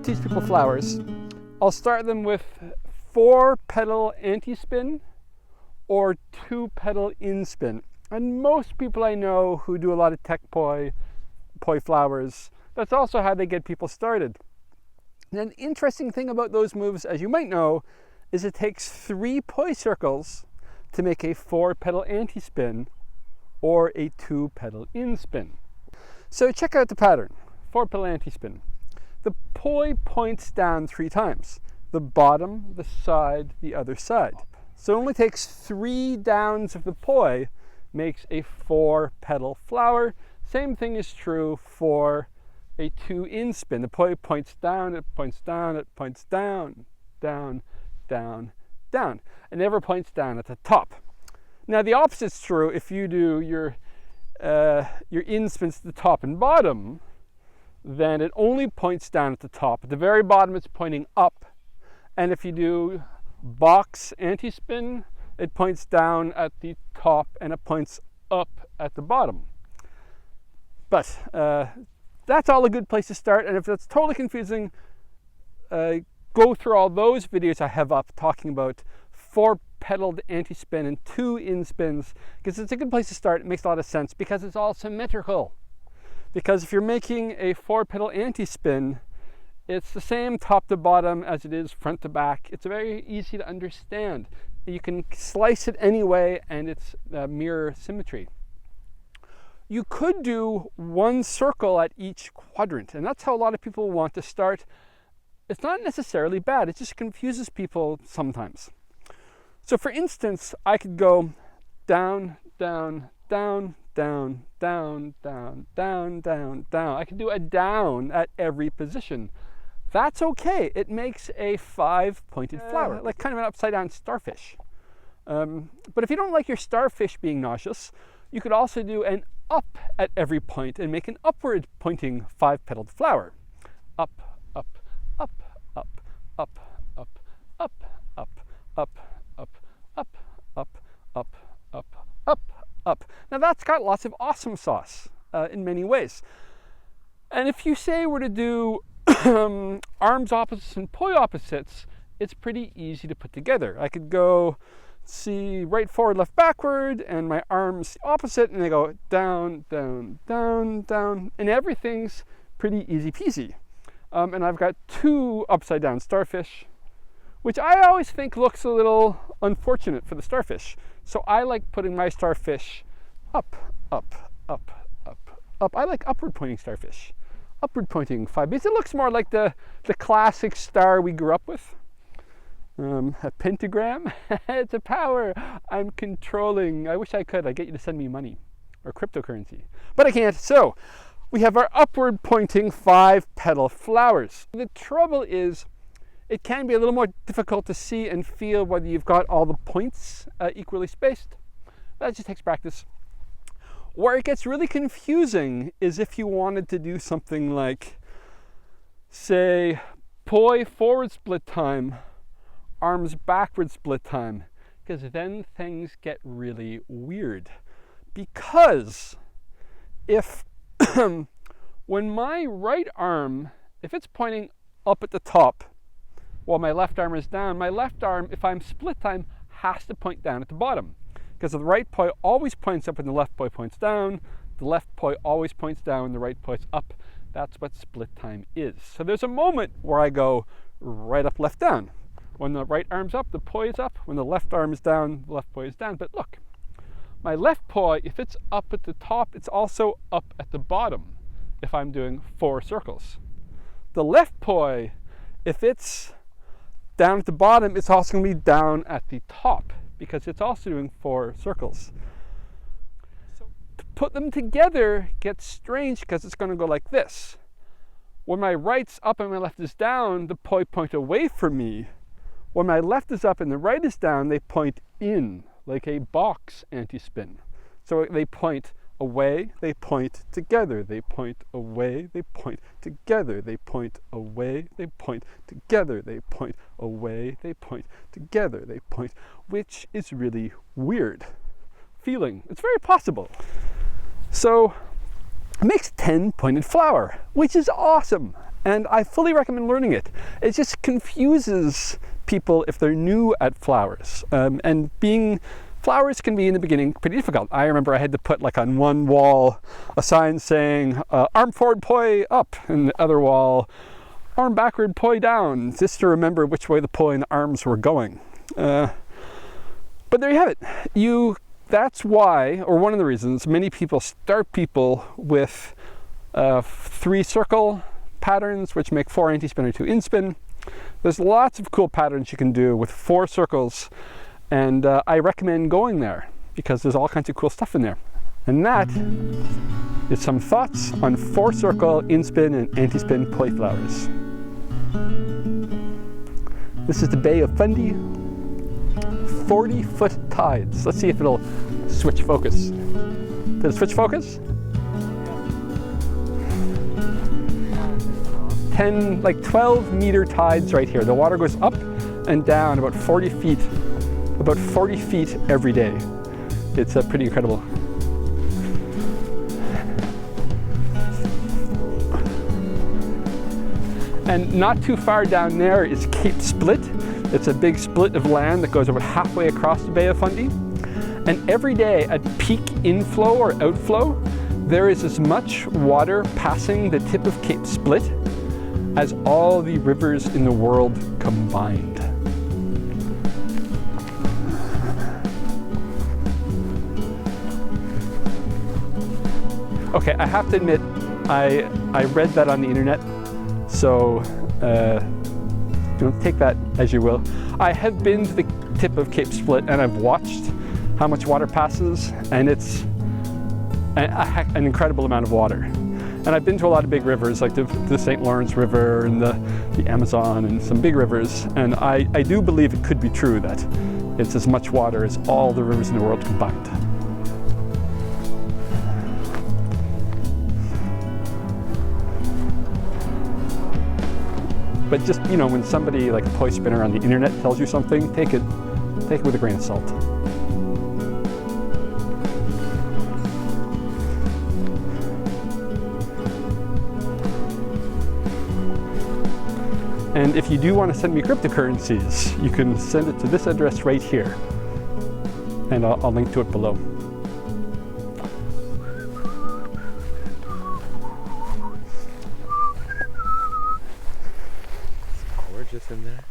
teach people flowers, I'll start them with 4-petal antispin or 2-petal inspin. And most people I know who do a lot of poi flowers, that's also how they get people started. And an interesting thing about those moves, as you might know, is it takes 3 poi circles to make a 4-petal antispin or a 2-petal inspin. So check out the pattern. 4-petal antispin. The poi points down 3 times. The bottom, the side, the other side. So it only takes 3 downs of the poi makes a 4-petal flower. Same thing is true for a 2 inspin. The poi points down, it points down, it points down, down, down, down. It never points down at the top. Now the opposite's true if you do your inspins to the top and bottom, then it only points down at the top. At the very bottom it's pointing up. And if you do box antispin, it points down at the top and it points up at the bottom. But that's all a good place to start. And if that's totally confusing, go through all those videos I have up talking about 4-petaled antispin and 2 inspins, because it's a good place to start. It makes a lot of sense because it's all symmetrical. Because if you're making a 4-petal antispin, it's the same top to bottom as it is front to back. It's very easy to understand. You can slice it anyway, and it's mirror symmetry. You could do 1 circle at each quadrant, and that's how a lot of people want to start. It's not necessarily bad, it just confuses people sometimes. So for instance, I could go down, down, down, down, down, down, down, down, down. I could do a down at every position. That's okay. It makes a 5-pointed flower, like kind of an upside down starfish. But if you don't like your starfish being nauseous, you could also do an up at every point and make an upward pointing 5-petaled flower. Up, up, up, up, up, up, up, up, up, up, up, up, up, up, up, up. Now that's got lots of awesome sauce in many ways. And if you say we're to do arms opposites and poi opposites, it's pretty easy to put together. I could go, see, right forward, left backward, and my arms opposite, and they go down, down, down, down, and everything's pretty easy peasy. And I've got 2 upside down starfish, which I always think looks a little unfortunate for the starfish. So I like putting my starfish up, up, up, up, up. I like upward pointing starfish. Upward pointing 5 beats. It looks more like the classic star we grew up with. A pentagram. It's a power I'm controlling. I wish I could. I'd get you to send me money or cryptocurrency. But I can't. So we have our upward pointing 5-petal flowers. The trouble is it can be a little more difficult to see and feel whether you've got all the points equally spaced. That just takes practice. Where it gets really confusing is if you wanted to do something like, say, poi forward split time, arms backward split time, because then things get really weird. Because if, when my right arm, if it's pointing up at the top, while my left arm is down, my left arm, if I'm split time, has to point down at the bottom. Because the right poi always points up and the left poi points down. The left poi always points down, the right points up. That's what split time is. So there's a moment where I go right up, left down. When the right arm's up, the poi is up. When the left arm is down, the left poi is down. But look, my left poi, if it's up at the top, it's also up at the bottom if I'm doing 4 circles. The left poi, if it's down at the bottom, it's also going to be down at the top because it's also doing 4 circles. So to put them together gets strange because it's going to go like this. When my right's up and my left is down, the poi point away from me. When my left is up and the right is down, they point in, like a box antispin. So they point away, they point together, they point away, they point together, they point away, they point together, they point away, they point together, they point, which is really weird feeling. It's very possible. So it makes 10-pointed flower, which is awesome. and I fully recommend learning it. It just confuses people if they're new at flowers. Flowers can be in the beginning pretty difficult. I remember I had to put like on one wall a sign saying arm forward poi up, and the other wall arm backward poi down, just to remember which way the poi and the arms were going. But there you have it. That's why, or one of the reasons, many people start people with 3 circle patterns, which make 4 anti-spin or 2 inspin. There's lots of cool patterns you can do with 4 circles, and I recommend going there because there's all kinds of cool stuff in there. And that is some thoughts on 4 circle inspin and anti-spin poi flowers. This is the Bay of Fundy, 40-foot tides. Let's see if it'll switch focus. Did it switch focus? 12 meter tides right here. The water goes up and down about 40 feet every day. It's pretty incredible. And not too far down there is Cape Split. It's a big split of land that goes about halfway across the Bay of Fundy. And every day at peak inflow or outflow, there is as much water passing the tip of Cape Split as all the rivers in the world combined. Okay, I have to admit, I read that on the internet, so take that as you will. I have been to the tip of Cape Split and I've watched how much water passes, and it's an incredible amount of water. And I've been to a lot of big rivers, like the St. Lawrence River and the Amazon and some big rivers, and I do believe it could be true that it's as much water as all the rivers in the world combined. But just, when somebody like a poi spinner on the internet tells you something, take it with a grain of salt. And if you do want to send me cryptocurrencies, you can send it to this address right here. And I'll link to it below. Gorgeous in there.